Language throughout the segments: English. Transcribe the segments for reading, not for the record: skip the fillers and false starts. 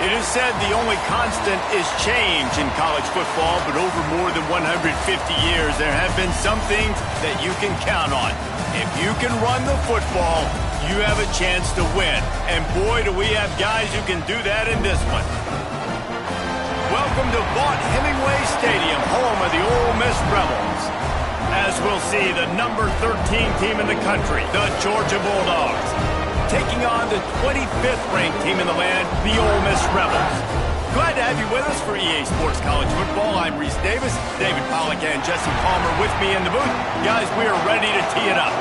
It is said the only constant is change in college football, but over more than 150 years, there have been some things that you can count on. If you can run the football, you have a chance to win. And boy, do we have guys who can do that in this one. Welcome to Vaught-Hemingway Stadium, home of the Ole Miss Rebels. As we'll see, the number 13 team in the country, the Georgia Bulldogs, taking on the 25th ranked team in the land, the Ole Miss Rebels. Glad to have you with us for EA Sports College Football. I'm Reese Davis, David Pollack and Jesse Palmer with me in the booth. Guys, we are ready to tee it up.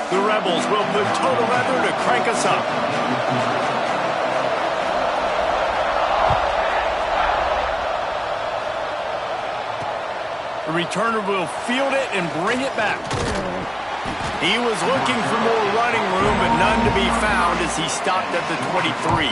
The Rebels will put total leather to crank us up. The returner will field it and bring it back. He was looking for more running room, but none to be found as he stopped at the 23.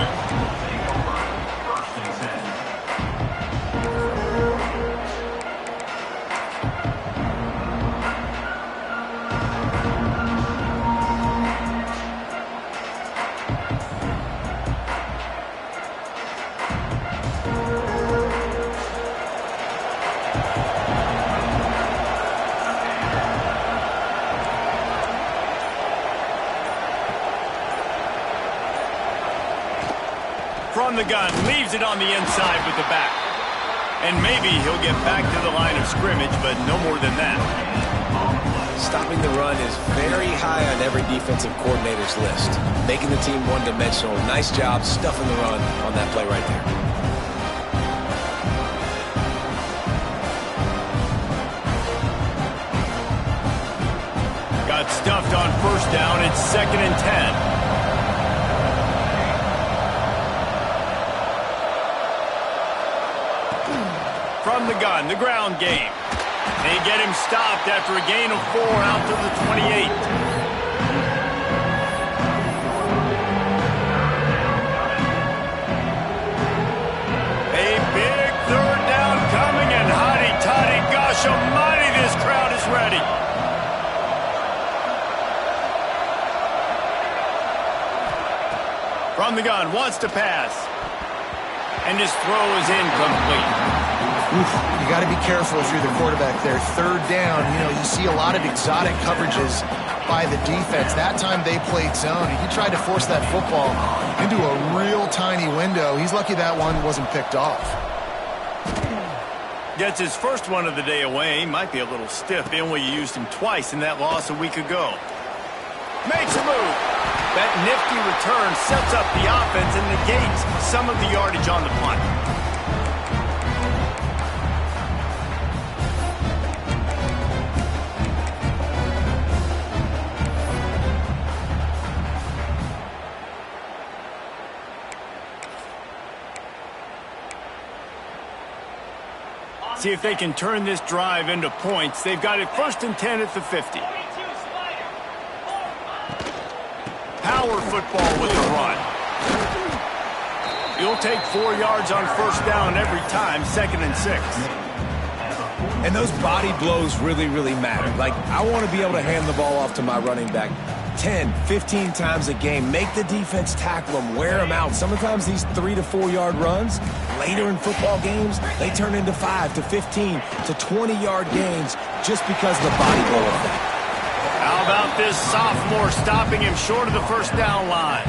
From the gun, leaves it on the inside with the back. And maybe he'll get back to the line of scrimmage, but no more than that. Stopping the run is very high on every defensive coordinator's list. Making the team one-dimensional. Nice job stuffing the run on that play right there. Got stuffed on first down. It's 2nd and 10. From the gun, the ground game. They get him stopped after a gain of 4 out to the 28. A big 3rd down coming, and hotty-toddy, gosh almighty, this crowd is ready. From the gun, wants to pass. And his throw is incomplete. You got to be careful if you're the quarterback there. 3rd down, you see a lot of exotic coverages by the defense. That time they played zone, and he tried to force that football into a real tiny window. He's lucky that one wasn't picked off. Gets his first one of the day away. Might be a little stiff. They only used him twice in that loss a week ago. Makes a move. That nifty return sets up the offense and negates some of the yardage on the punt. See if they can turn this drive into points. They've got it 1st and 10 at the 50. Power football with the run. You'll take 4 yards on first down every time, 2nd and 6. And those body blows really, really matter. Like, I want to be able to hand the ball off to my running back 10, 15 times a game. Make the defense tackle them, wear them out. Sometimes these 3 to 4 yard runs, later in football games, they turn into 5 to 15 to 20-yard gains just because of the body blow effect. How about this sophomore stopping him short of the first down line?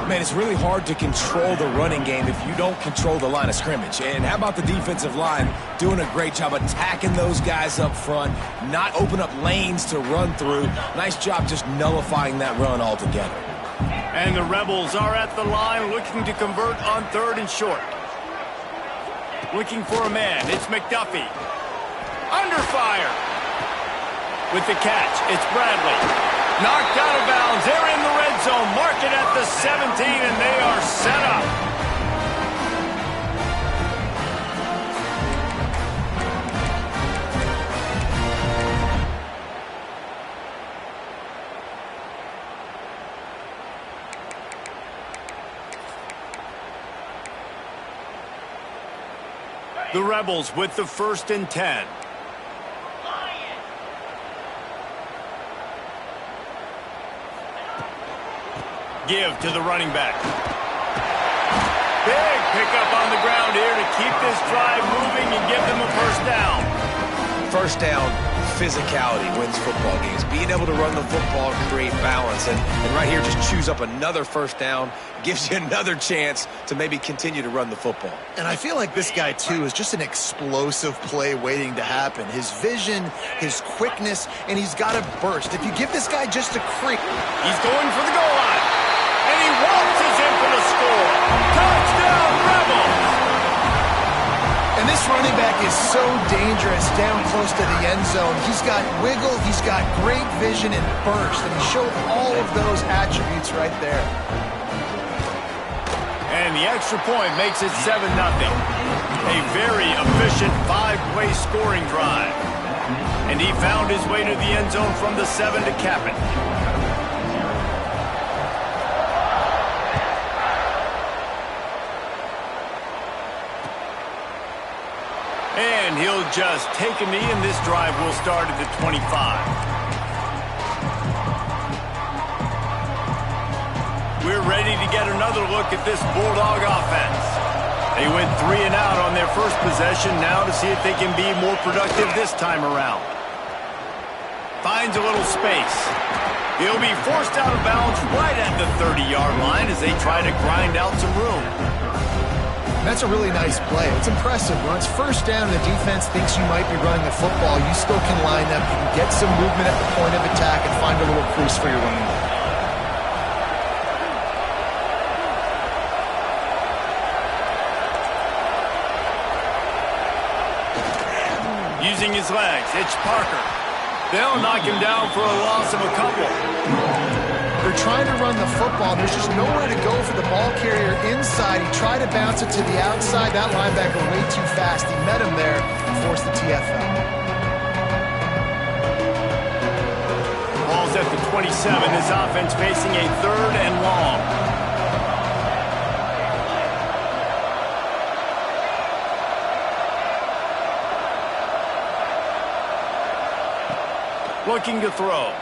Man, it's really hard to control the running game if you don't control the line of scrimmage. And how about the defensive line doing a great job attacking those guys up front, not open up lanes to run through. Nice job just nullifying that run altogether. And the Rebels are at the line looking to convert on 3rd and short. Looking for a man. It's McDuffie. Under fire. With the catch, it's Bradley. Knocked out of bounds. They're in the red zone. Mark it at the 17, and they are set up. The Rebels with the 1st and 10. Give to the running back. Big pickup on the ground here to keep this drive moving and give them a 1st down. 1st down, physicality wins football games. Being able to run the football, create balance. And right here, just choose up another 1st down. Gives you another chance to maybe continue to run the football. And I feel like this guy, too, is just an explosive play waiting to happen. His vision, his quickness, and he's got a burst. If you give this guy just a creep. He's going for the goal line. And he waltzes in for the score. Touchdown, Rebels! And this running back is so dangerous down close to the end zone. He's got wiggle, he's got great vision and burst, and he showed all of those attributes right there. And the extra point makes it 7-0. A very efficient 5-play scoring drive. And he found his way to the end zone from the 7 to cap it. And he'll just take a knee, and this drive will start at the 25. We're ready to get another look at this Bulldog offense. They went 3 and out on their first possession, now to see if they can be more productive this time around. Finds a little space. He'll be forced out of bounds right at the 30-yard line as they try to grind out some room. That's a really nice play. It's impressive. When it's 1st down and the defense thinks you might be running the football, you still can line up, you can get some movement at the point of attack and find a little crease for your running back. Using his legs, it's Parker. They'll knock him down for a loss of a couple. They're trying to run the football. There's just nowhere to go for the ball carrier inside. He tried to bounce it to the outside. That linebacker way too fast. He met him there and forced the TFL. Ball's at the 27. His offense facing a 3rd and long. Looking to throw.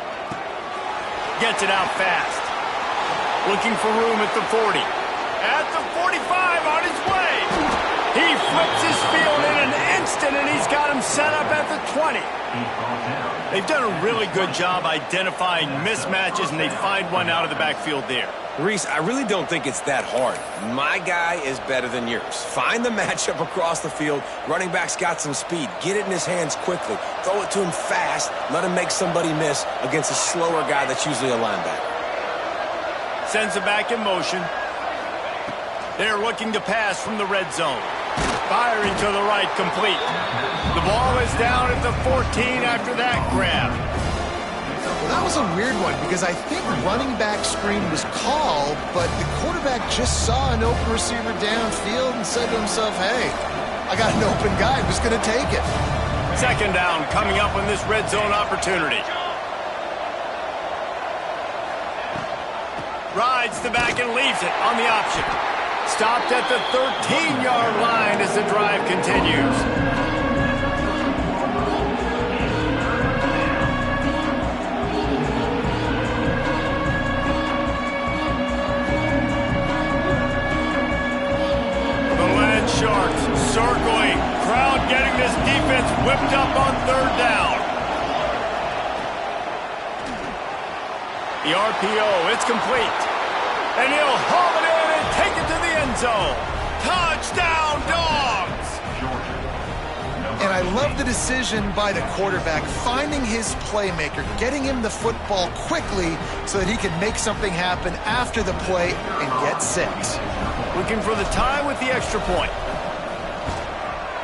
Gets it out fast. Looking for room at the 40. At the 45, on his way. He flips his field in an instant, and he's got him set up at the 20. They've done a really good job identifying mismatches, and they find one out of the backfield there. Reese, I really don't think it's that hard. My guy is better than yours. Find the matchup across the field. Running back's got some speed. Get it in his hands quickly. Throw it to him fast. Let him make somebody miss against a slower guy that's usually a linebacker. Sends it back in motion. They're looking to pass from the red zone. Firing to the right, complete. The ball is down at the 14 after that grab. Well, that was a weird one because I think running back screen was called, but the quarterback just saw an open receiver downfield and said to himself, hey, I got an open guy. I'm just going to take it. 2nd down coming up on this red zone opportunity. Rides the back and leaves it on the option. Stopped at the 13-yard line as the drive continues. Sharks circling. Crowd getting this defense whipped up on 3rd down. The RPO, it's complete. And he'll haul it in and take it to the end zone. Touchdown, Dogs! And I love the decision by the quarterback, finding his playmaker, getting him the football quickly so that he can make something happen after the play and get 6. Looking for the tie with the extra point.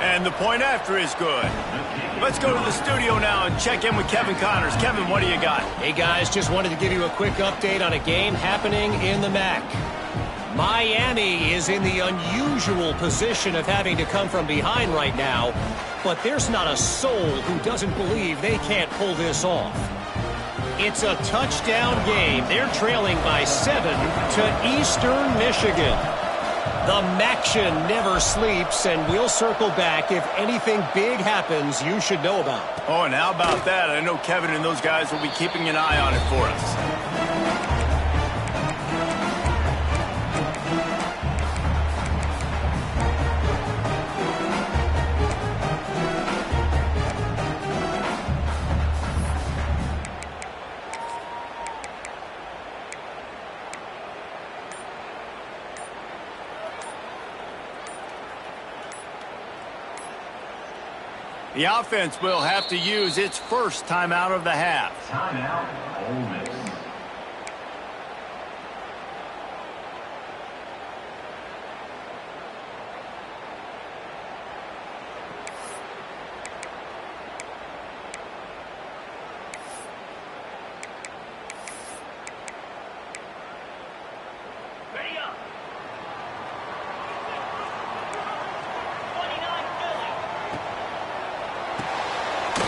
And the point after is good. Let's go to the studio now and check in with Kevin Connors. Kevin, what do you got? Hey, guys, just wanted to give you a quick update on a game happening in the MAC. Miami is in the unusual position of having to come from behind right now, but there's not a soul who doesn't believe they can't pull this off. It's a touchdown game. They're trailing by 7 to Eastern Michigan. The Maction never sleeps, and we'll circle back if anything big happens you should know about. Oh, and how about that? I know Kevin and those guys will be keeping an eye on it for us. The offense will have to use its first timeout of the half. Timeout, Ole Miss. Ready up.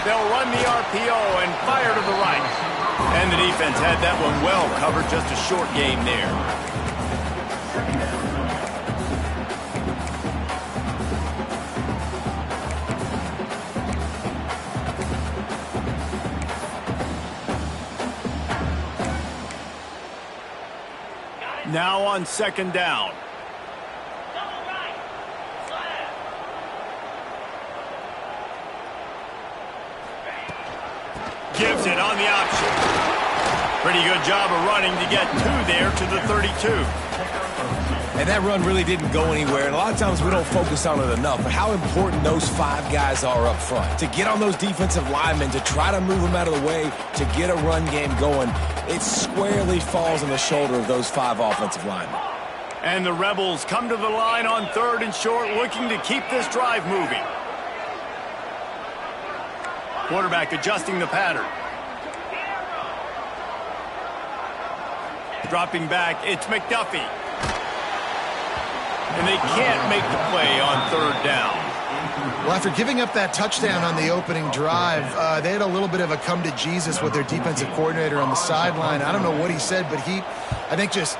They'll run the RPO and fire to the right. And the defense had that one well covered, just a short game there. Now on second down. Gives it on the option. Pretty good job of running to get two there to the 32. And that run really didn't go anywhere. And a lot of times we don't focus on it enough. But how important those 5 guys are up front. To get on those defensive linemen, to try to move them out of the way, to get a run game going, it squarely falls on the shoulder of those 5 offensive linemen. And the Rebels come to the line on 3rd and short, looking to keep this drive moving. Quarterback adjusting the pattern. Dropping back, it's McDuffie. And they can't make the play on 3rd down. Well, after giving up that touchdown on the opening drive, they had a little bit of a come to Jesus with their defensive coordinator on the sideline. I don't know what he said, but he, I think, just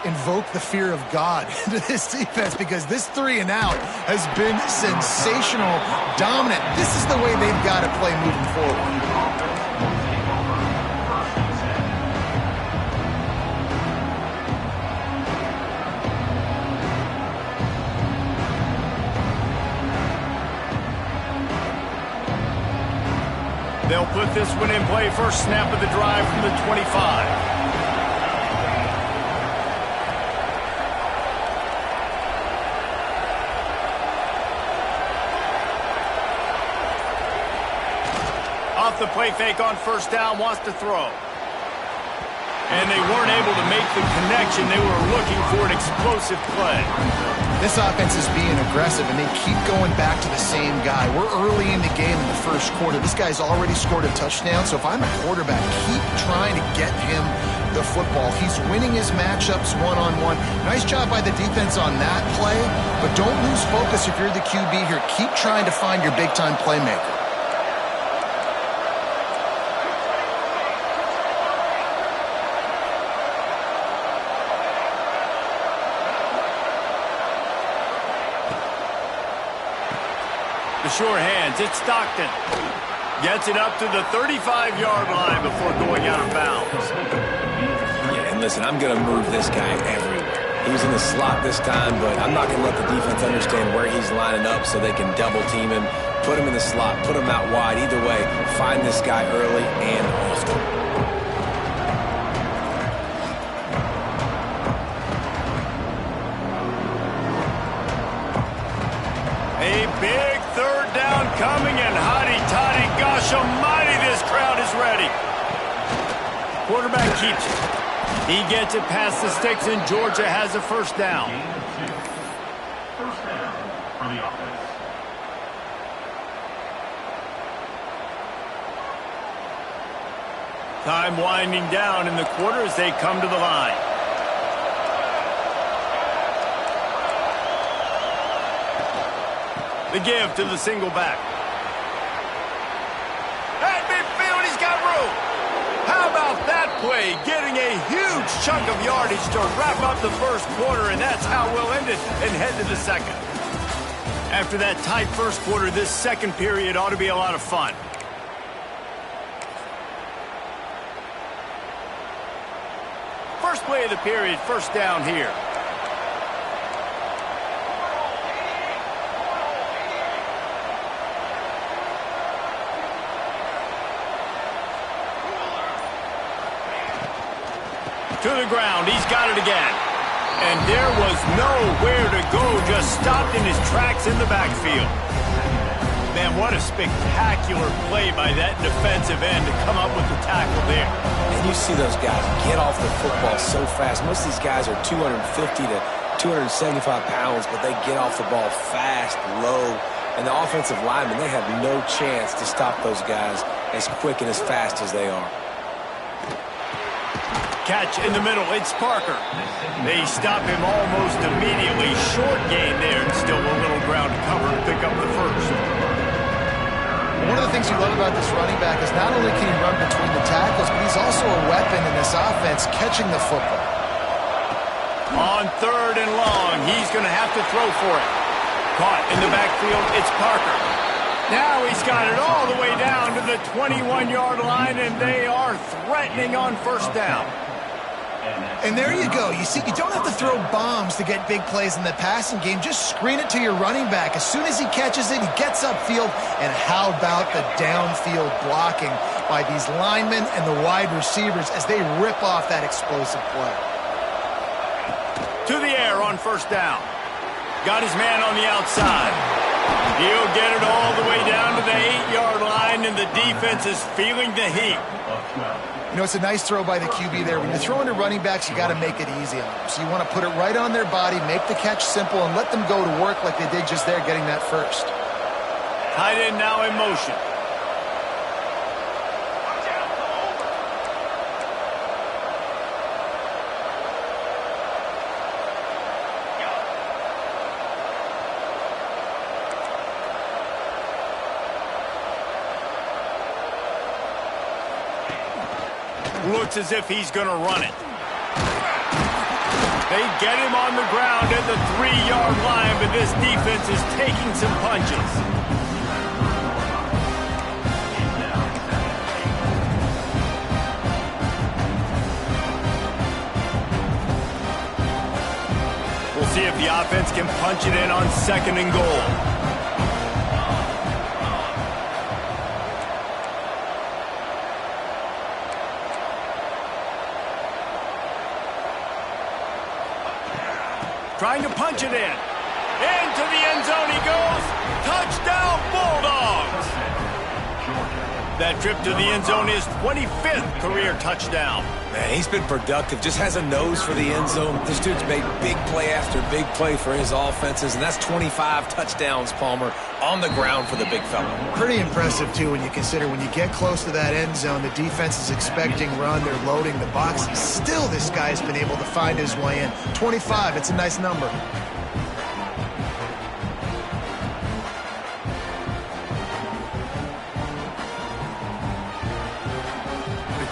invoke the fear of God into this defense, because this 3 and out has been sensational, dominant. This is the way they've got to play moving forward. They'll put this one in play. First snap of the drive from the 25. Off the play fake on first down, wants to throw. And they weren't able to make the connection. They were looking for an explosive play. This offense is being aggressive, and they keep going back to the same guy. We're early in the game in the first quarter. This guy's already scored a touchdown, so if I'm a quarterback, keep trying to get him the football. He's winning his matchups one-on-one. Nice job by the defense on that play, but don't lose focus if you're the QB here. Keep trying to find your big-time playmaker. The sure hands, it's Stockton. Gets it up to the 35-yard line before going out of bounds. Yeah, and listen, I'm going to move this guy everywhere. He was in the slot this time, but I'm not going to let the defense understand where he's lining up so they can double team him, put him in the slot, put him out wide. Either way, find this guy early and often. A big 3rd down coming, and hotty-toddy, gosh almighty, this crowd is ready. Quarterback keeps it. He gets it past the sticks, and Georgia has a first down. First down for the offense. Time winding down in the quarter as they come to the line. The give to the single back. At midfield, he's got room. How about that play, getting a huge chunk of yardage to wrap up the first quarter, and that's how we'll end it and head to the second. After that tight first quarter, this second period ought to be a lot of fun. First play of the period, first down here. To the ground, he's got it again. And there was nowhere to go, just stopped in his tracks in the backfield. Man, what a spectacular play by that defensive end to come up with the tackle there. And you see those guys get off the football so fast. Most of these guys are 250 to 275 pounds, but they get off the ball fast, low. And the offensive linemen, they have no chance to stop those guys as quick and as fast as they are. Catch in the middle, it's Parker. They stop him almost immediately. Short gain there, and still a little ground to cover to pick up the first. One of the things you love about this running back is not only can he run between the tackles, but he's also a weapon in this offense catching the football. On third and long, he's going to have to throw for it. Caught in the backfield, it's Parker. Now he's got it all the way down to the 21-yard line, and they are threatening on first down. And there you go. You see, you don't have to throw bombs to get big plays in the passing game. Just screen it to your running back. As soon as he catches it, he gets upfield. And how about the downfield blocking by these linemen and the wide receivers as they rip off that explosive play. To the air on first down. Got his man on the outside. He'll get it all the way down to the 8-yard line, and the defense is feeling the heat. You know, it's a nice throw by the QB there. When you're throwing to running backs, you got to make it easy on them. So you want to put it right on their body, make the catch simple, and let them go to work like they did just there, getting that first. Tight end now in motion. Looks as if he's going to run it. They get him on the ground at the 3-yard line, but this defense is taking some punches. We'll see if the offense can punch it in on second and goal. Trying to punch it in. Into the end zone he goes. Touchdown, Bulldogs! That trip to the end zone is 25th career touchdown. Man, he's been productive. Just has a nose for the end zone. This dude's made big play after big play for his offenses, and that's 25 touchdowns, Palmer, on the ground for the big fella. Pretty impressive, too, when you consider when you get close to that end zone, the defense is expecting run, they're loading the box. Still, this guy's been able to find his way in. 25, it's a nice number.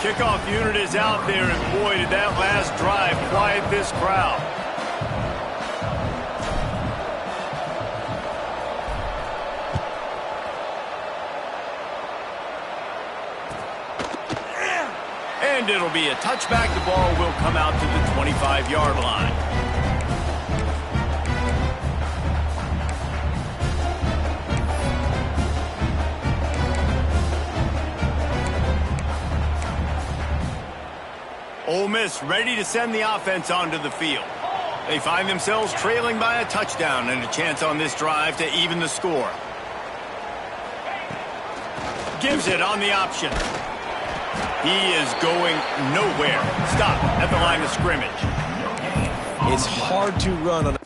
Kickoff unit is out there, and boy, did that last drive quiet this crowd. And it'll be a touchback. The ball will come out to the 25-yard line. Ole Miss ready to send the offense onto the field. They find themselves trailing by a touchdown and a chance on this drive to even the score. Gives it on the option. He is going nowhere. Stop at the line of scrimmage. It's hard to run on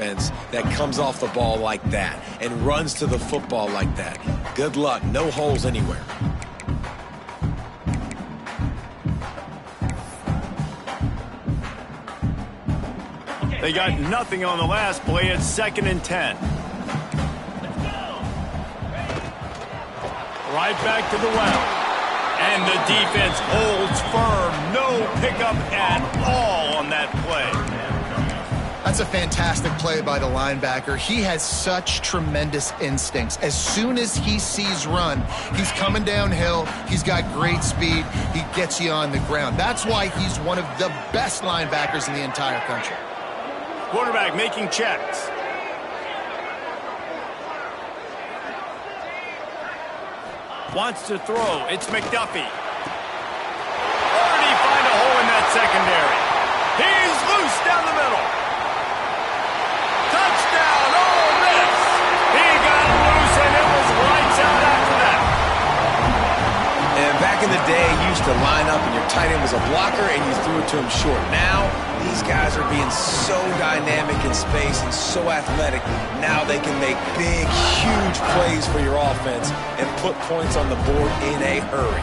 defense that comes off the ball like that and runs to the football like that. Good luck. No holes anywhere. They got nothing on the last play. It's 2nd and 10. Right back to the well. And the defense holds firm. No pickup at all on that play. That's a fantastic play by the linebacker. He has such tremendous instincts. As soon as he sees run, he's coming downhill. He's got great speed. He gets you on the ground. That's why he's one of the best linebackers in the entire country. Quarterback making checks. Wants to throw. It's McDuffie. Or did he find a hole in that secondary? He's loose down the middle. Touchdown, Ole Miss. He got loose, and it was lights out after that. And back in the day, you used to line up, and your tight end was a blocker, and you threw it to him short. Now, these guys are being so dynamic in space and so athletic. Now they can make big, huge plays for your offense and put points on the board in a hurry.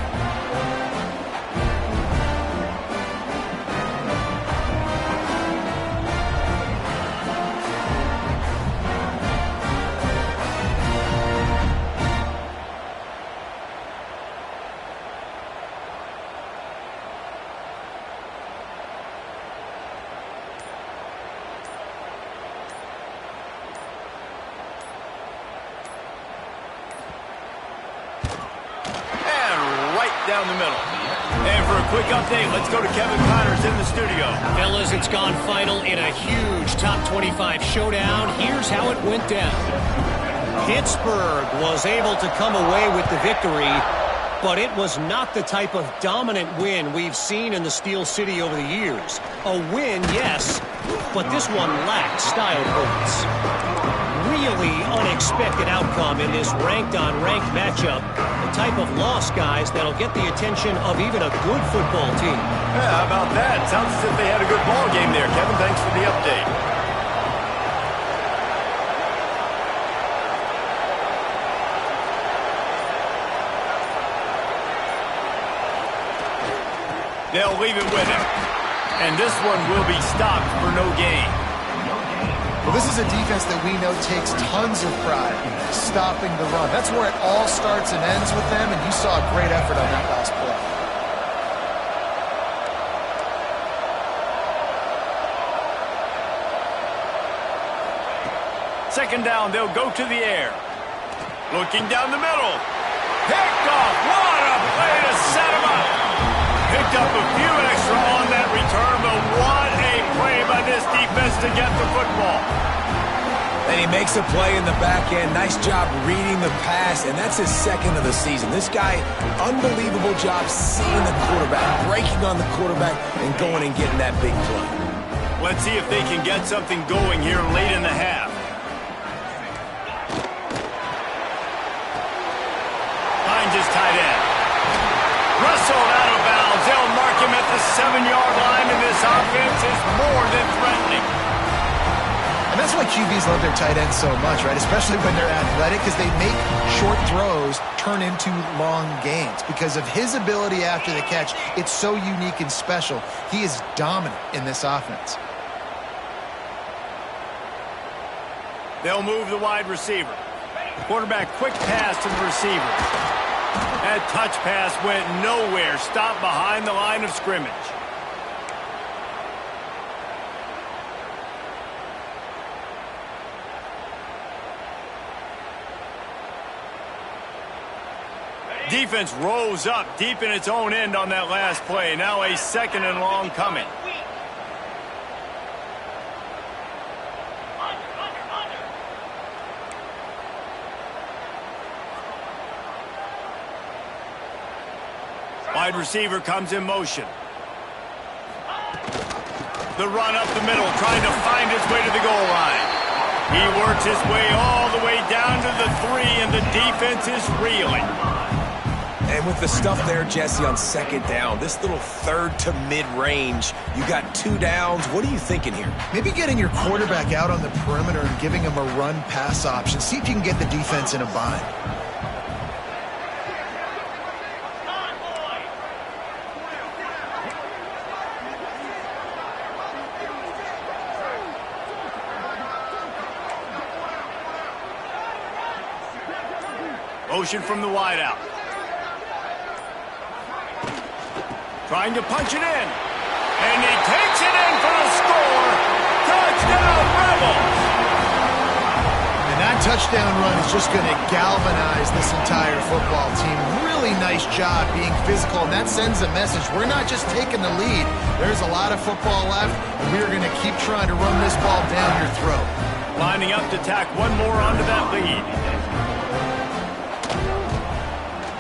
Down the middle. And for a quick update, let's go to Kevin Connors in the studio. Fellas, it's gone final in a huge top 25 showdown. Here's how it went down. Pittsburgh was able to come away with the victory, but it was not the type of dominant win we've seen in the Steel City over the years. A win, yes, but this one lacked style points. Really unexpected outcome in this ranked-on-ranked matchup. The type of loss, guys, that'll get the attention of even a good football team. Yeah, how about that? Sounds as if they had a good ball game there. Kevin, thanks for the update. They'll leave it with him. And this one will be stopped for no gain. Well, this is a defense that we know takes tons of pride stopping the run. That's where it all starts and ends with them, and you saw a great effort on that last play. Second down, they'll go to the air. Looking down the middle. Picked off. What a play to set him up. Picked up a few extra on that return, but what a play by this defense to get the football. And he makes a play in the back end. Nice job reading the pass, and that's his second of the season. This guy, unbelievable job seeing the quarterback, breaking on the quarterback, and going and getting that big play. Let's see if they can get something going here late in the half. Finds his tight end. Wrestled out of bounds. They'll mark him at the 7-yard line, and this offense is more than threatening. And that's why QBs love their tight ends so much, right? Especially when they're athletic, because they make short throws turn into long gains. Because of his ability after the catch, it's so unique and special. He is dominant in this offense. They'll move the wide receiver. Quarterback quick pass to the receiver. That touch pass went nowhere. Stopped behind the line of scrimmage. Defense rose up deep in its own end on that last play. Now a 2nd and long coming. Wide receiver comes in motion. The run up the middle, trying to find his way to the goal line. He works his way all the way down to the 3, and the defense is reeling. And with the stuff there, Jesse, on second down, this little third to mid-range, you got 2 downs. What are you thinking here? Maybe getting your quarterback out on the perimeter and giving him a run-pass option. See if you can get the defense in a bind. Motion from the wideout. Trying to punch it in. And he takes it in for the score. Touchdown, Rebels! And that touchdown run is just going to galvanize this entire football team. Really nice job being physical, and that sends a message. We're not just taking the lead. There's a lot of football left, and we're going to keep trying to run this ball down your throat. Lining up to tack one more onto that lead.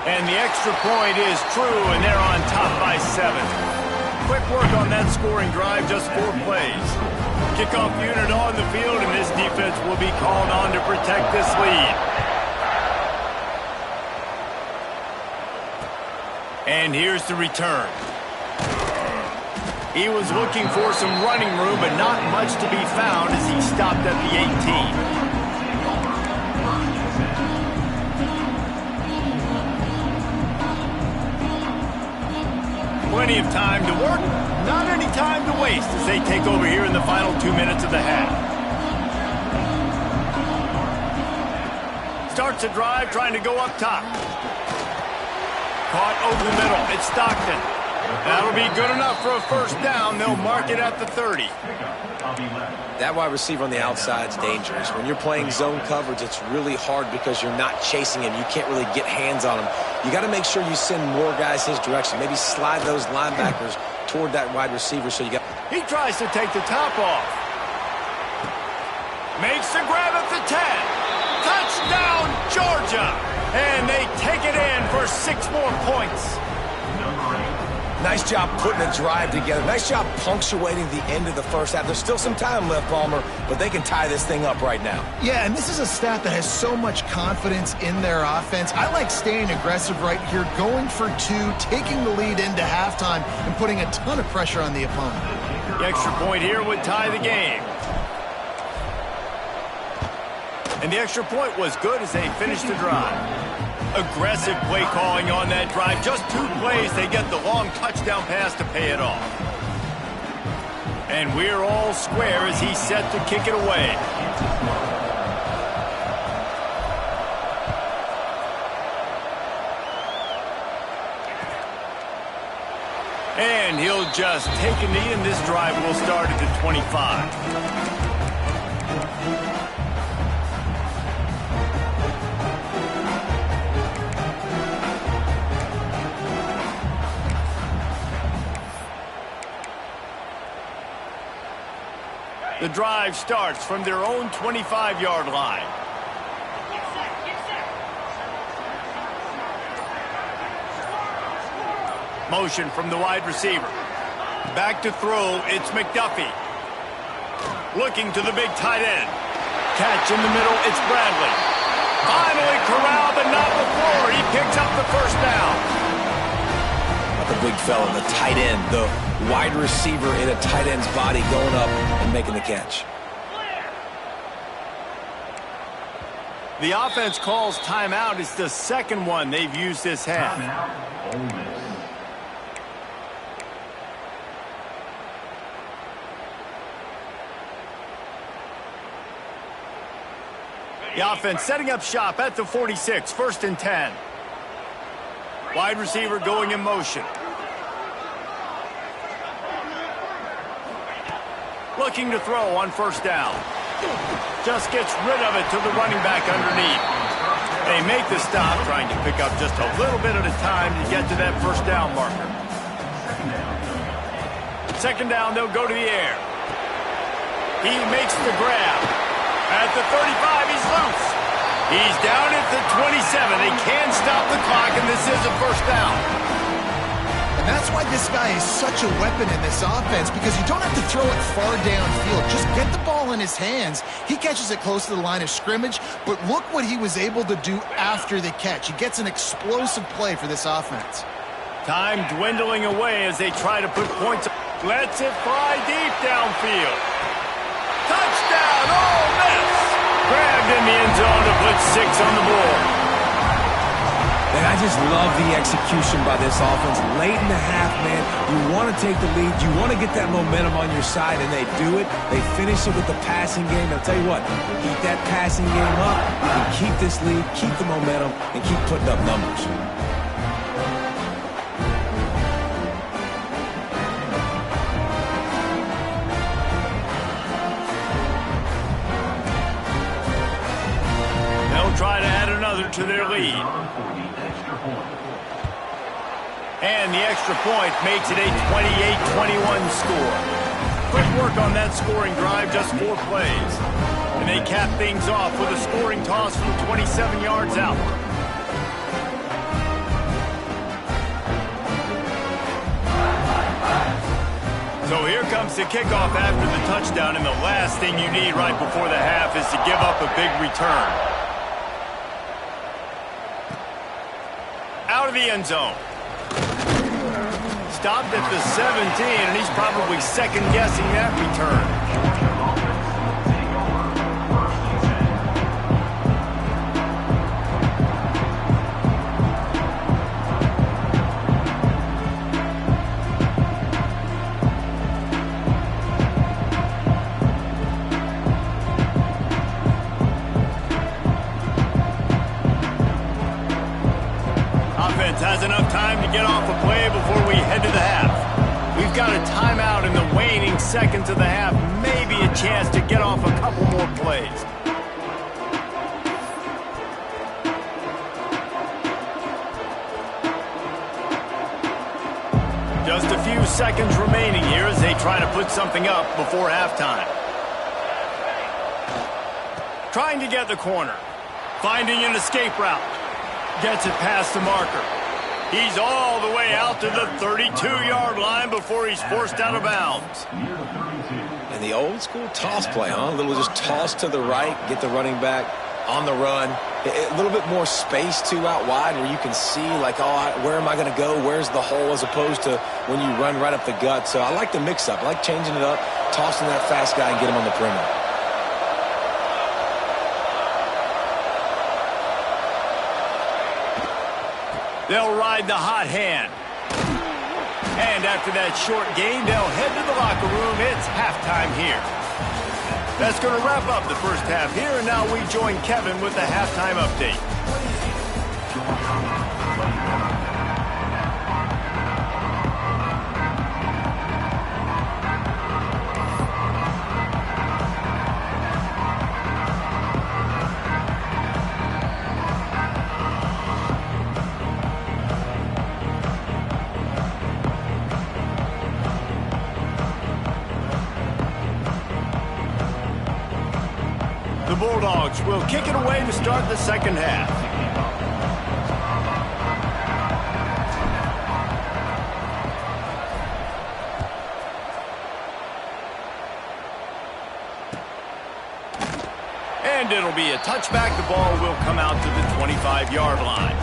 And the extra point is true, and they're on top by 7. Quick work on that scoring drive, just 4 plays. Kickoff unit on the field, and this defense will be called on to protect this lead. And here's the return. He was looking for some running room, but not much to be found as he stopped at the 18. Plenty of time to work, not any time to waste as they take over here in the final 2 minutes of the half. Starts a drive trying to go up top. Caught over the middle. It's Stockton. That'll be good enough for a first down. They'll mark it at the 30. That wide receiver on the outside is dangerous. When you're playing zone coverage, it's really hard because you're not chasing him. You can't really get hands on him. You got to make sure you send more guys his direction. Maybe slide those linebackers toward that wide receiver so you got... He tries to take the top off. Makes the grab at the 10. Touchdown, Georgia! And they take it in for 6 more points. Nice job putting a drive together. Nice job punctuating the end of the first half. There's still some time left, Palmer, but they can tie this thing up right now. Yeah, and this is a staff that has so much confidence in their offense. I like staying aggressive right here, going for 2, taking the lead into halftime, and putting a ton of pressure on the opponent. The extra point here would tie the game. And the extra point was good as they finished the drive. Aggressive play calling on that drive. Just 2 plays, they get the long touchdown pass to pay it off. And we're all square as he's set to kick it away. And he'll just take a knee, and this drive will start at the 25. The drive starts from their own 25-yard line. Motion from the wide receiver. Back to throw, it's McDuffie. Looking to the big tight end. Catch in the middle, it's Bradley. Finally corralled, but not before. He picks up the first down. The big fella, the tight end, the wide receiver in a tight end's body going up and making the catch. The offense calls timeout. It's the second one they've used this half. Ole Miss. The offense setting up shop at the 46, 1st and 10. Wide receiver going in motion. Looking to throw on first down. Just gets rid of it to the running back underneath. They make the stop, trying to pick up just a little bit at a time to get to that first down marker. Second down, they'll go to the air. He makes the grab. At the 35, he's loose. He's down at the 27. They can stop the clock, and this is a first down. And that's why this guy is such a weapon in this offense, because you don't have to throw it far downfield. Just get the ball in his hands. He catches it close to the line of scrimmage, but look what he was able to do after the catch. He gets an explosive play for this offense. Time dwindling away as they try to put points. Lets it fly deep downfield. Touchdown, Ole Miss! Grabbed in the end zone to put 6 on the board. And I just love the execution by this offense. Late in the half, man, you want to take the lead. You want to get that momentum on your side, and they do it. They finish it with the passing game. I'll tell you what, keep that passing game up. You can keep this lead, keep the momentum, and keep putting up numbers. Try to add another to their lead. And the extra point makes it a 28-21 score. Great work on that scoring drive, just 4 plays. And they cap things off with a scoring toss from 27 yards out. So here comes the kickoff after the touchdown, and the last thing you need right before the half is to give up a big return. Out of the end zone. Stopped at the 17, and he's probably second-guessing that return. Has enough time to get off a play before we head to the half. We've got a timeout in the waning seconds of the half, maybe a chance to get off a couple more plays. Just a few seconds remaining here as they try to put something up before halftime. Trying to get the corner. Finding an escape route. Gets it past the marker. He's all the way out to the 32-yard line before he's forced out of bounds. And the old-school toss play, huh? A little just toss to the right, get the running back on the run. A little bit more space, too, out wide where you can see, like, oh, where am I going to go? Where's the hole, as opposed to when you run right up the gut. So I like the mix-up. I like changing it up, tossing that fast guy and get him on the perimeter. They'll ride the hot hand. And after that short game, they'll head to the locker room. It's halftime here. That's going to wrap up the first half here, and now we join Kevin with the halftime update. The Bulldogs will kick it away to start the second half. And it'll be a touchback. The ball will come out to the 25-yard line.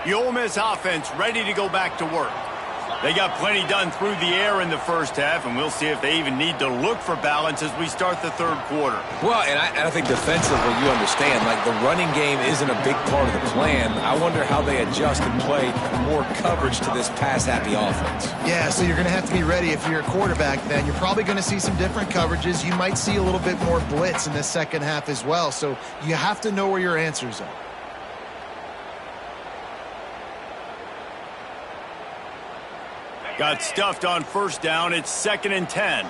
The Ole Miss offense ready to go back to work. They got plenty done through the air in the first half, and we'll see if they even need to look for balance as we start the third quarter. Well, and I think defensively, you understand, like, the running game isn't a big part of the plan. I wonder how they adjust and play more coverage to this pass-happy offense. Yeah, so you're going to have to be ready if you're a quarterback then. You're probably going to see some different coverages. You might see a little bit more blitz in the second half as well, so you have to know where your answers are. Got stuffed on first down. It's 2nd and 10.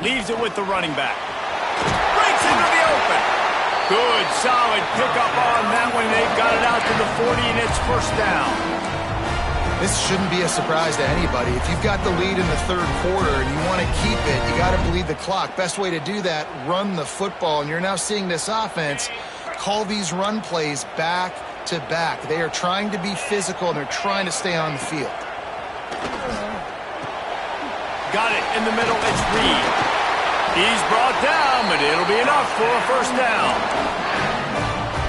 Leaves it with the running back. Breaks into the open. Good, solid pickup on that first down. This shouldn't be a surprise to anybody. If you've got the lead in the third quarter and you want to keep it, you got to bleed the clock. Best way to do that, run the football. And you're now seeing this offense call these run plays back to back. They are trying to be physical, and they're trying to stay on the field. Got it in the middle. It's Reed. He's brought down, but it'll be enough for a first down.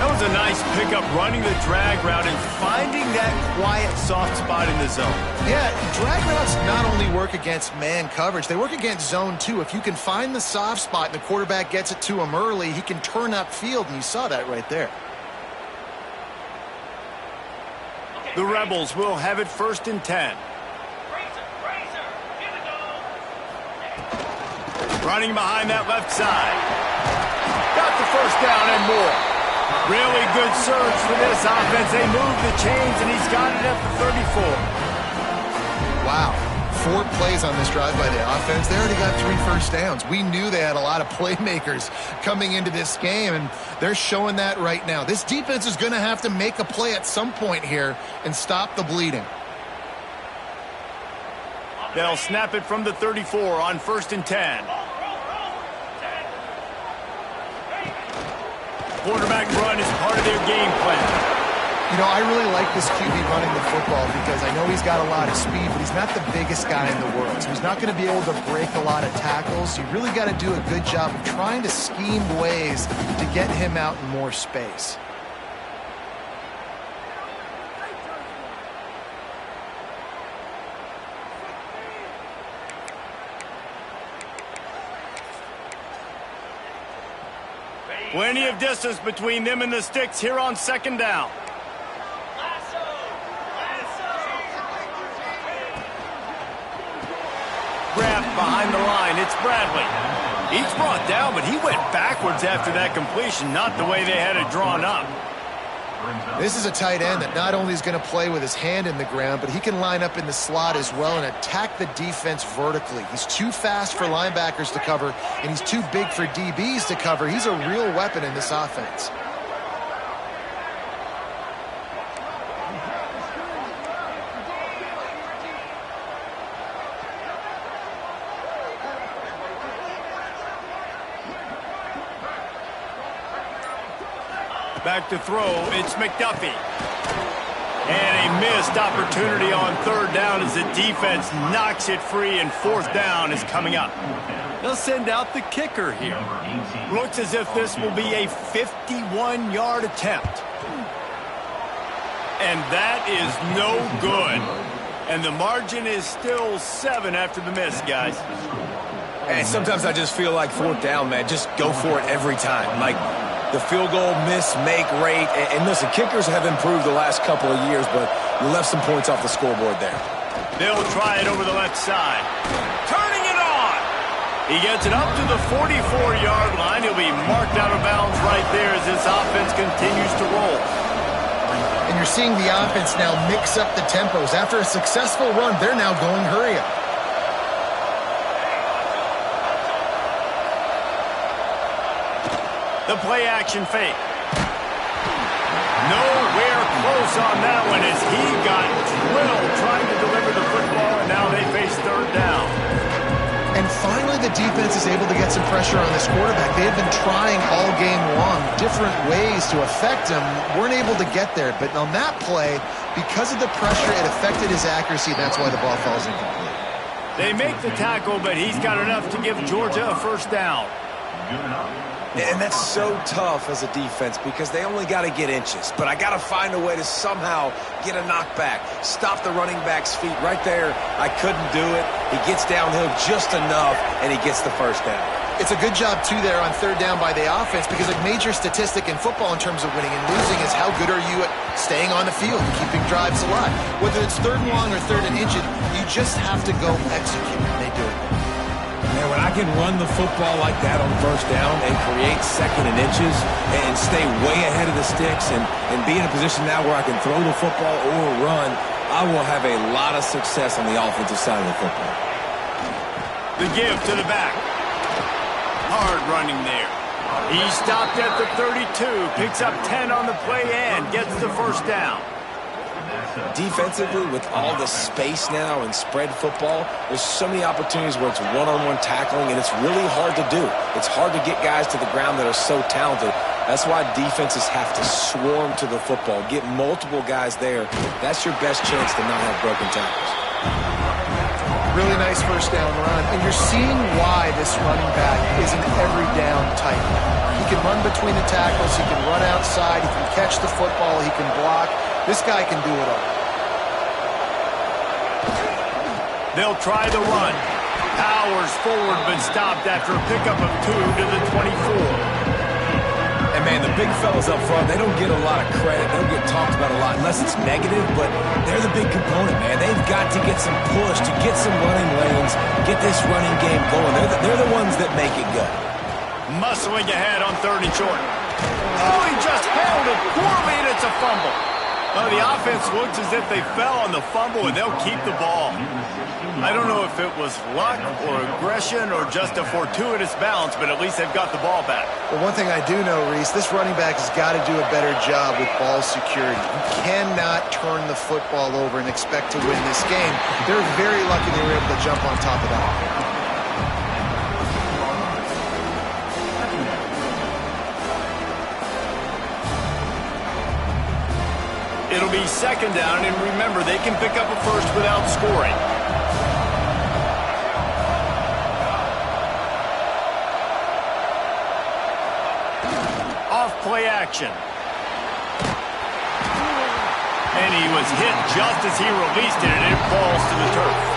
That was a nice pickup, running the drag route and finding that quiet, soft spot in the zone. Yeah, drag routes not only work against man coverage, they work against zone too. If you can find the soft spot and the quarterback gets it to him early, he can turn upfield, and you saw that right there. The Rebels will have it 1st and 10. Running behind that left side. Got the first down and more. Really good surge for this offense. They move the chains, and he's got it at the 34. Wow. 4 plays on this drive by the offense. They already got 3 first downs. We knew they had a lot of playmakers coming into this game, and they're showing that right now. This defense is going to have to make a play at some point here and stop the bleeding. They'll snap it from the 34 on 1st and 10. Quarterback run is part of their game plan. You know, I really like this QB running the football because I know he's got a lot of speed, but he's not the biggest guy in the world. So he's not going to be able to break a lot of tackles. You really got to do a good job of trying to scheme ways to get him out in more space. Plenty of distance between them and the sticks here on 2nd down. Grabbed behind the line. It's Bradley. He's brought down, but he went backwards after that completion, not the way they had it drawn up. This is a tight end that not only is going to play with his hand in the ground, but he can line up in the slot as well and attack the defense vertically. He's too fast for linebackers to cover, and he's too big for DBs to cover. He's a real weapon in this offense. Back to throw, it's McDuffie. And a missed opportunity on 3rd down as the defense knocks it free, and 4th down is coming up. They'll send out the kicker here. Looks as if this will be a 51-yard attempt. And that is no good. And the margin is still 7 after the miss, guys. And sometimes I just feel like 4th down, man. Just go for it every time. Like, the field goal miss-make rate. And listen, kickers have improved the last couple of years, but you left some points off the scoreboard there. They'll try it over the left side. Turning it on! He gets it up to the 44-yard line. He'll be marked out of bounds right there as this offense continues to roll. And you're seeing the offense now mix up the tempos. After a successful run, they're now going hurry up. The play action fake. Nowhere close on that one as he got drilled trying to deliver the football, and now they face 3rd down. And finally the defense is able to get some pressure on this quarterback. They had been trying all game long different ways to affect him. Weren't able to get there. But on that play, because of the pressure, it affected his accuracy. That's why the ball falls incomplete. They make the tackle, but he's got enough to give Georgia a 1st down. And that's so tough as a defense because they only got to get inches. But I got to find a way to somehow get a knockback, stop the running back's feet right there. I couldn't do it. He gets downhill just enough, and he gets the 1st down. It's a good job, too, there on 3rd down by the offense because a major statistic in football in terms of winning and losing is how good are you at staying on the field, keeping drives alive. Whether it's 3rd and long or 3rd and inches, you just have to go execute, and they do it. Man, when I can run the football like that on 1st down and create 2nd and inches and stay way ahead of the sticks and be in a position now where I can throw the football or run, I will have a lot of success on the offensive side of the football. The give to the back. Hard running there. He stopped at the 32, picks up 10 on the play and gets the 1st down. Defensively, with all the space now and spread football, there's so many opportunities where it's one-on-one tackling, and it's really hard to do. It's hard to get guys to the ground that are so talented. That's why defenses have to swarm to the football, get multiple guys there. That's your best chance to not have broken tackles. Really nice first down run, and you're seeing why this running back is an every down type. He can run between the tackles, he can run outside, he can catch the football, he can block. This guy can do it all. They'll try the run. Powers forward, but stopped after a pickup of 2 to the 24. And, man, the big fellas up front, they don't get a lot of credit. They don't get talked about a lot unless it's negative, but they're the big component, man. They've got to get some push, to get some running lanes, get this running game going. They're the ones that make it go. Muscling ahead on 3rd and short. Oh, he just held it poorly, and it's a fumble. Well, the offense looks as if they fell on the fumble, and they'll keep the ball. I don't know if it was luck or aggression or just a fortuitous bounce, but at least they've got the ball back. Well, one thing I do know, Reese, this running back has got to do a better job with ball security. You cannot turn the football over and expect to win this game. They're very lucky they were able to jump on top of that. It'll be 2nd down, and remember, they can pick up a first without scoring. Off play action. And he was hit just as he released it, and it falls to the turf.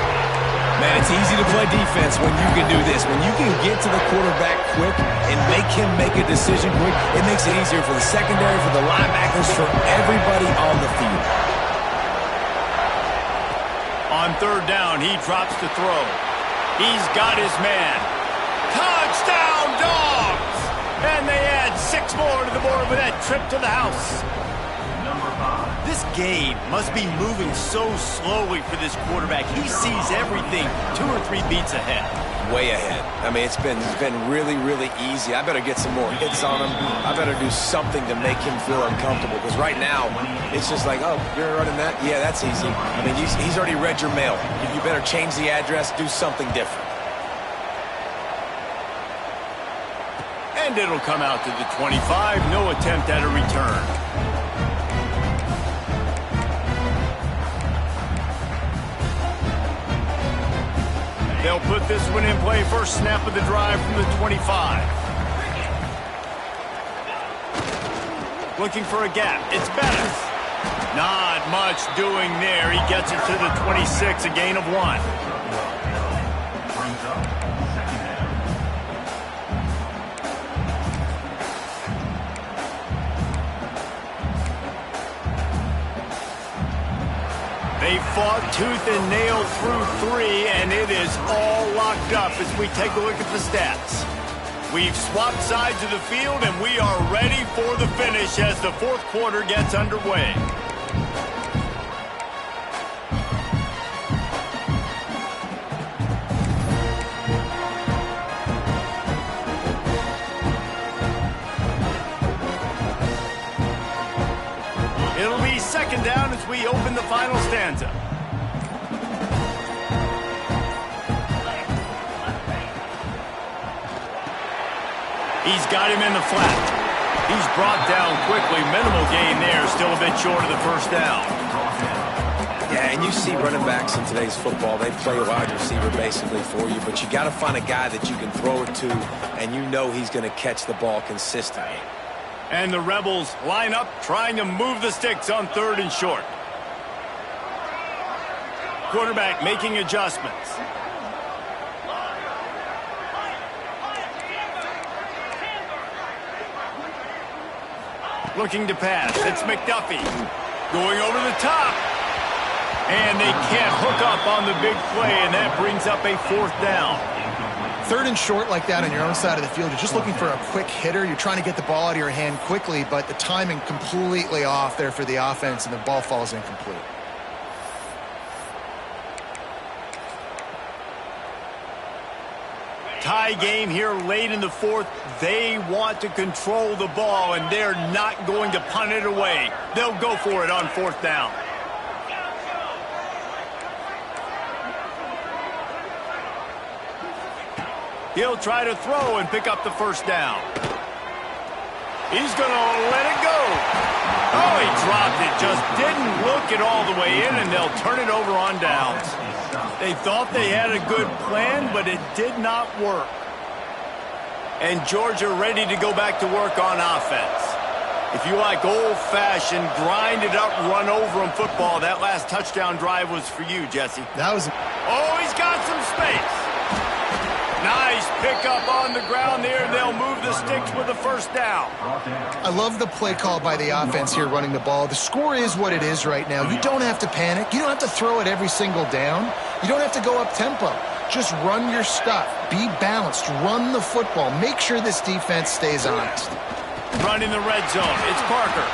Man, it's easy to play defense when you can do this. When you can get to the quarterback quick and make him make a decision quick, it makes it easier for the secondary, for the linebackers, for everybody on the field. On 3rd down, he drops to throw. He's got his man. Touchdown, Dogs! And they add 6 more to the board with that trip to the house. This game must be moving so slowly for this quarterback. He sees everything 2 or 3 beats ahead. Way ahead. I mean, it's been really, really easy. I better get some more hits on him. I better do something to make him feel uncomfortable, because right now, it's just like, oh, you're running that? Yeah, that's easy. I mean, he's already read your mail. You better change the address, do something different. And it'll come out to the 25. No attempt at a return. They'll put this one in play. First snap of the drive from the 25. Looking for a gap. It's Bettis. Not much doing there. He gets it to the 26, a gain of 1. They fought tooth and nail through 3, and it is all locked up as we take a look at the stats. We've swapped sides of the field, and we are ready for the finish as the 4th quarter gets underway. It'll be 2nd down as we open the final stanza. He's got him in the flat. He's brought down quickly. Minimal gain there. Still a bit short of the 1st down. Yeah, and you see running backs in today's football, they play a wide receiver basically for you, but you got to find a guy that you can throw it to, and you know he's going to catch the ball consistently. And the Rebels line up, trying to move the sticks on 3rd and short. Quarterback making adjustments. Looking to pass. It's McDuffie. Going over the top. And they can't hook up on the big play, and that brings up a 4th down. 3rd and short like that on your own side of the field, you're just looking for a quick hitter. You're trying to get the ball out of your hand quickly, but the timing completely off there for the offense, and the ball falls incomplete. Tie game here late in the 4th. They want to control the ball, and they're not going to punt it away. They'll go for it on 4th down. He'll try to throw and pick up the first down. He's going to let it go. Oh, he dropped it. Just didn't look it all the way in, and they'll turn it over on downs. They thought they had a good plan, but it did not work. And Georgia ready to go back to work on offense. If you like old-fashioned, grind-it-up, run-over-'em football, that last touchdown drive was for you, Jesse. That was... Oh, he's got some space. Nice pickup on the ground there, and they'll move the sticks with the first down. I love the play call by the offense here running the ball. The score is what it is right now. You don't have to panic. You don't have to throw it every single down. You don't have to go up-tempo. Just run your stuff. Be balanced. Run the football. Make sure this defense stays honest. Run in the red zone. It's Parker.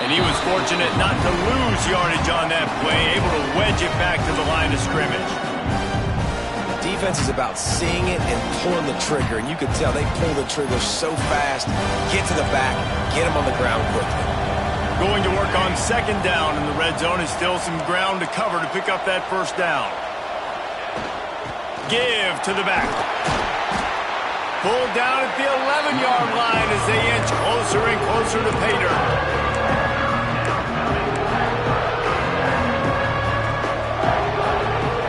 And he was fortunate not to lose yardage on that play, able to wedge it back to the line of scrimmage. Defense is about seeing it and pulling the trigger, and you can tell they pull the trigger so fast, get to the back, get him on the ground quickly. Going to work on second down in the red zone is still some ground to cover to pick up that first down. Give to the back. Pulled down at the 11-yard line as they inch closer and closer to pay dirt.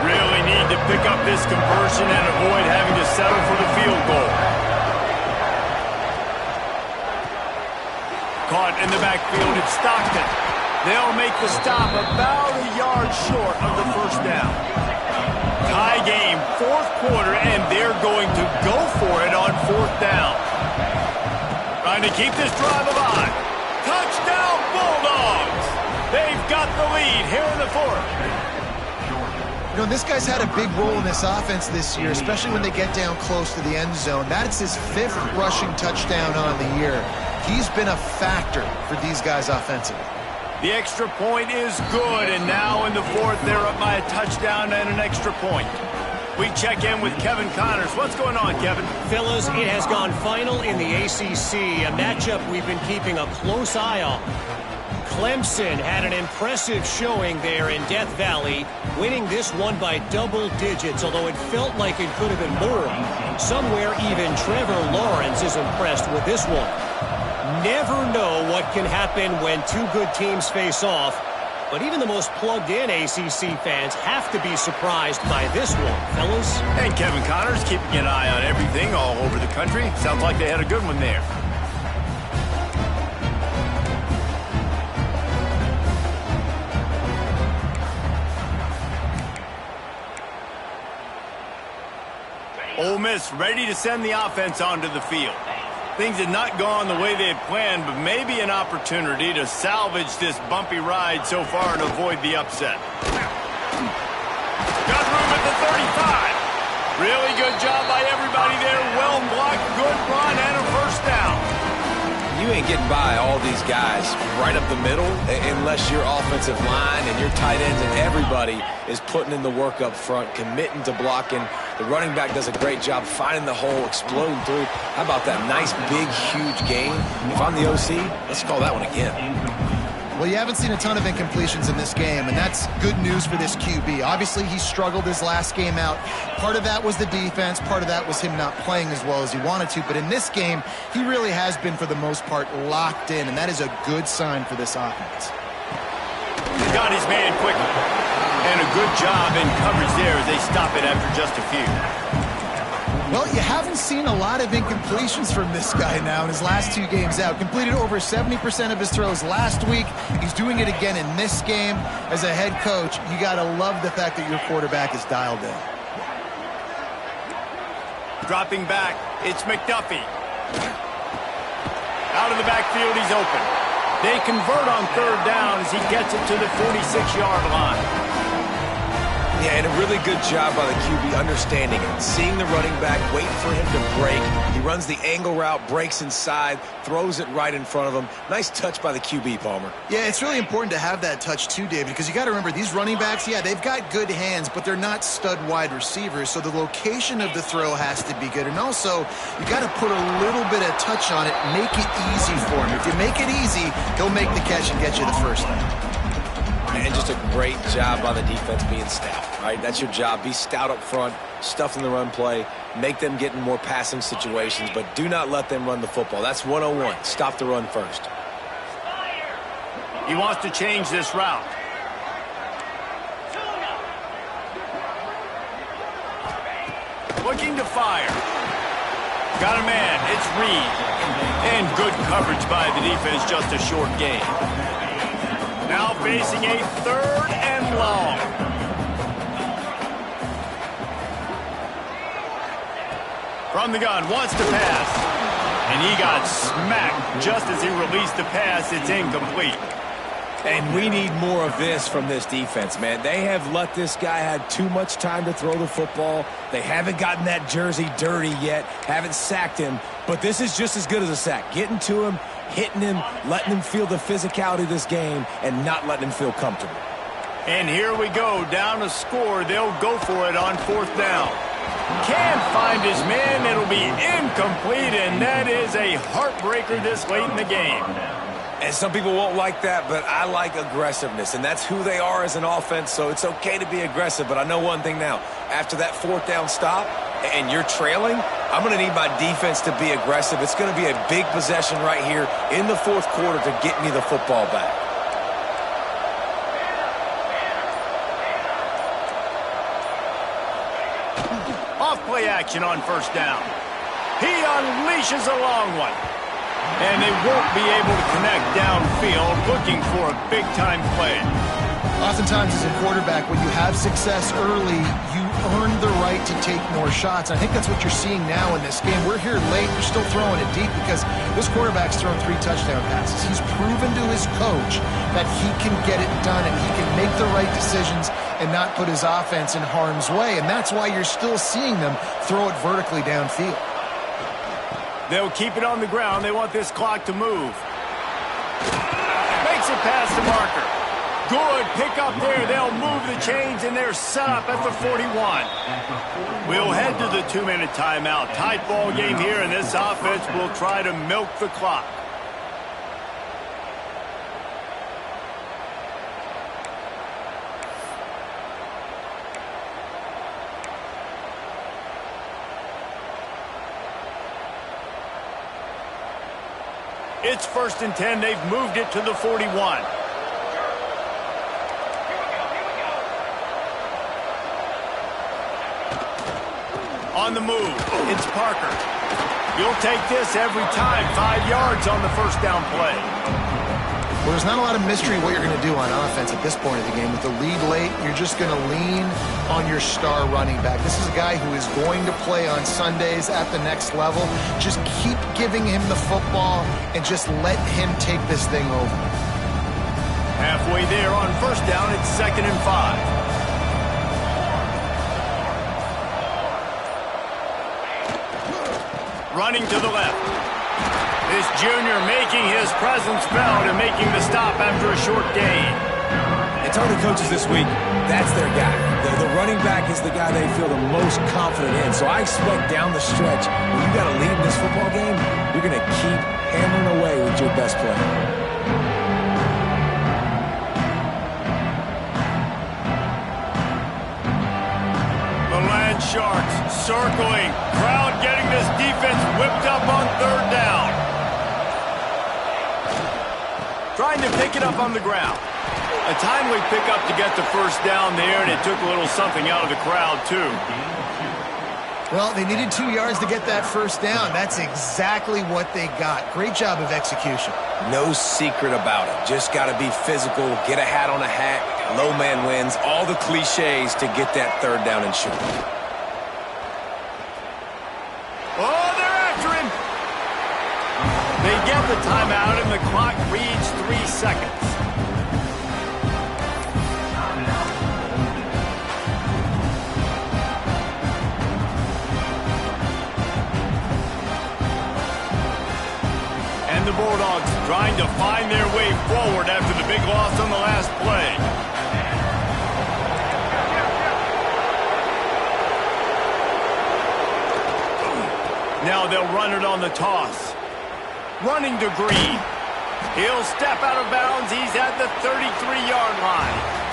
Really need to pick up this conversion and avoid having to settle for the field goal. Caught in the backfield, it's Stockton. They'll make the stop about a yard short of the first down. Tie game, fourth quarter, and they're going to go for it on fourth down. Trying to keep this drive alive. Touchdown, Bulldogs! They've got the lead here in the fourth. You know, this guy's had a big role in this offense this year, especially when they get down close to the end zone. That's his 5th rushing touchdown on the year. He's been a factor for these guys offensively. The extra point is good, and now in the fourth, they're up by a touchdown and an extra point. We check in with Kevin Connors. What's going on, Kevin? Fellas, it has gone final in the ACC, a matchup we've been keeping a close eye on. Clemson had an impressive showing there in Death Valley, winning this one by double digits, although it felt like it could have been more. Somewhere even Trevor Lawrence is impressed with this one. Never know what can happen when two good teams face off, but even the most plugged-in ACC fans have to be surprised by this one, fellas. And Kevin Connors keeping an eye on everything all over the country. Sounds like they had a good one there. Ole Miss ready to send the offense onto the field. Things had not gone the way they had planned, but maybe an opportunity to salvage this bumpy ride so far and avoid the upset. Got room at the 35. Really good job by everybody there. Well blocked, good run, and a first down. You ain't getting by all these guys right up the middle unless your offensive line and your tight ends and everybody is putting in the work up front, committing to blocking. The running back does a great job finding the hole, exploding through. How about that nice, big, huge gain? If I'm the OC, let's call that one again. Well, you haven't seen a ton of incompletions in this game, and that's good news for this QB. Obviously, he struggled his last game out. Part of that was the defense. Part of that was him not playing as well as he wanted to. But in this game, he really has been, for the most part, locked in, and that is a good sign for this offense. He got his man quickly. And a good job in coverage there as they stop it after just a few. Well, you haven't seen a lot of incompletions from this guy now in his last 2 games out. Completed over 70% of his throws last week. He's doing it again in this game. As a head coach, you got to love the fact that your quarterback is dialed in. Dropping back, it's McDuffie. Out of the backfield, he's open. They convert on third down as he gets it to the 46-yard line. Yeah, and a really good job by the QB understanding it. Seeing the running back, waiting for him to break. He runs the angle route, breaks inside, throws it right in front of him. Nice touch by the QB, Palmer. Yeah, it's really important to have that touch too, David, because you got to remember these running backs, yeah, they've got good hands, but they're not stud wide receivers, so the location of the throw has to be good. And also, you got to put a little bit of touch on it, make it easy for him. If you make it easy, he'll make the catch and get you the first down. And just a great job by the defense being stout, right? That's your job. Be stout up front, stuff in the run play, make them get in more passing situations, but do not let them run the football. That's 101. Stop the run first. He wants to change this route. Looking to fire. Got a man. It's Reed. And good coverage by the defense, just a short gain. Now facing a 3rd and long. From the gun, wants to pass. And he got smacked just as he released the pass. It's incomplete. And we need more of this from this defense, man. They have let this guy have too much time to throw the football. They haven't gotten that jersey dirty yet, haven't sacked him. But this is just as good as a sack. Getting to him, hitting him, letting him feel the physicality of this game, and not letting him feel comfortable. And here we go, down a score. They'll go for it on 4th down. Can't find his man. It'll be incomplete, and that is a heartbreaker this late in the game. And some people won't like that, but I like aggressiveness, and that's who they are as an offense, so it's okay to be aggressive. But I know one thing now. After that 4th down stop and you're trailing, I'm going to need my defense to be aggressive. It's going to be a big possession right here in the 4th quarter to get me the football back. Off-play action on 1st down. He unleashes a long one. And they won't be able to connect downfield, looking for a big-time play. Oftentimes as a quarterback, when you have success early, you earn the right to take more shots. I think that's what you're seeing now in this game. We're here late. We're still throwing it deep because this quarterback's thrown 3 touchdown passes. He's proven to his coach that he can get it done and he can make the right decisions and not put his offense in harm's way. And that's why you're still seeing them throw it vertically downfield. They'll keep it on the ground. They want this clock to move. Makes it past the marker. Good pick up there. They'll move the chains, and they're set up at the 41. We'll head to the 2-minute timeout. Tight ball game here, and this offense will try to milk the clock. It's 1st and 10. They've moved it to the 41. On the move, it's Parker. You'll take this every time. 5 yards on the 1st down play. Well, there's not a lot of mystery what you're going to do on offense at this point of the game. With the lead late, you're just going to lean on your star running back. This is a guy who is going to play on Sundays at the next level. Just keep giving him the football and just let him take this thing over. Halfway there on 1st down, it's 2nd and 5. Running to the left. This junior making his presence felt and making the stop after a short gain. And tell the coaches this week, that's their guy. The running back is the guy they feel the most confident in. So I expect down the stretch, when you got to lead in this football game, you're going to keep hammering away with your best player. Sharks circling. Crowd getting this defense whipped up on 3rd down. Trying to pick it up on the ground. A timely pickup to get the 1st down there, and it took a little something out of the crowd, too. Well, they needed 2 yards to get that 1st down. That's exactly what they got. Great job of execution. No secret about it. Just got to be physical, get a hat on a hat, low man wins, all the cliches to get that 3rd down and short. Oh, they're after him. They get the timeout, and the clock reads 3 seconds. And the Bulldogs trying to find their way forward after the big loss on the last play. Now they'll run it on the toss. Running to Green. He'll step out of bounds. He's at the 33-yard line.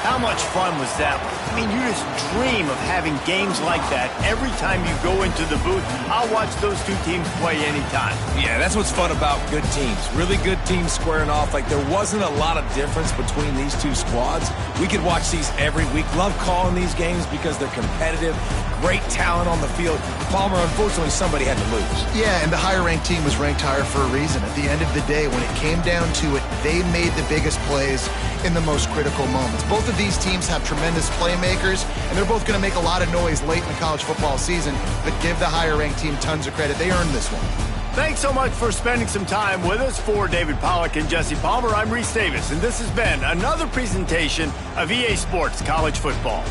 How much fun was that one? I mean, you just dream of having games like that every time you go into the booth. I'll watch those two teams play anytime. Yeah, that's what's fun about good teams. Really good teams squaring off. Like, there wasn't a lot of difference between these two squads. We could watch these every week. Love calling these games because they're competitive. Great talent on the field. Palmer, unfortunately, somebody had to lose. Yeah, and the higher-ranked team was ranked higher for a reason. At the end of the day, when it came down to it, they made the biggest plays in the most critical moments. Both of these teams have tremendous playmakers, and they're both going to make a lot of noise late in the college football season, but give the higher-ranked team tons of credit. They earned this one. Thanks so much for spending some time with us. For David Pollack and Jesse Palmer, I'm Reese Davis, and this has been another presentation of EA Sports College Football.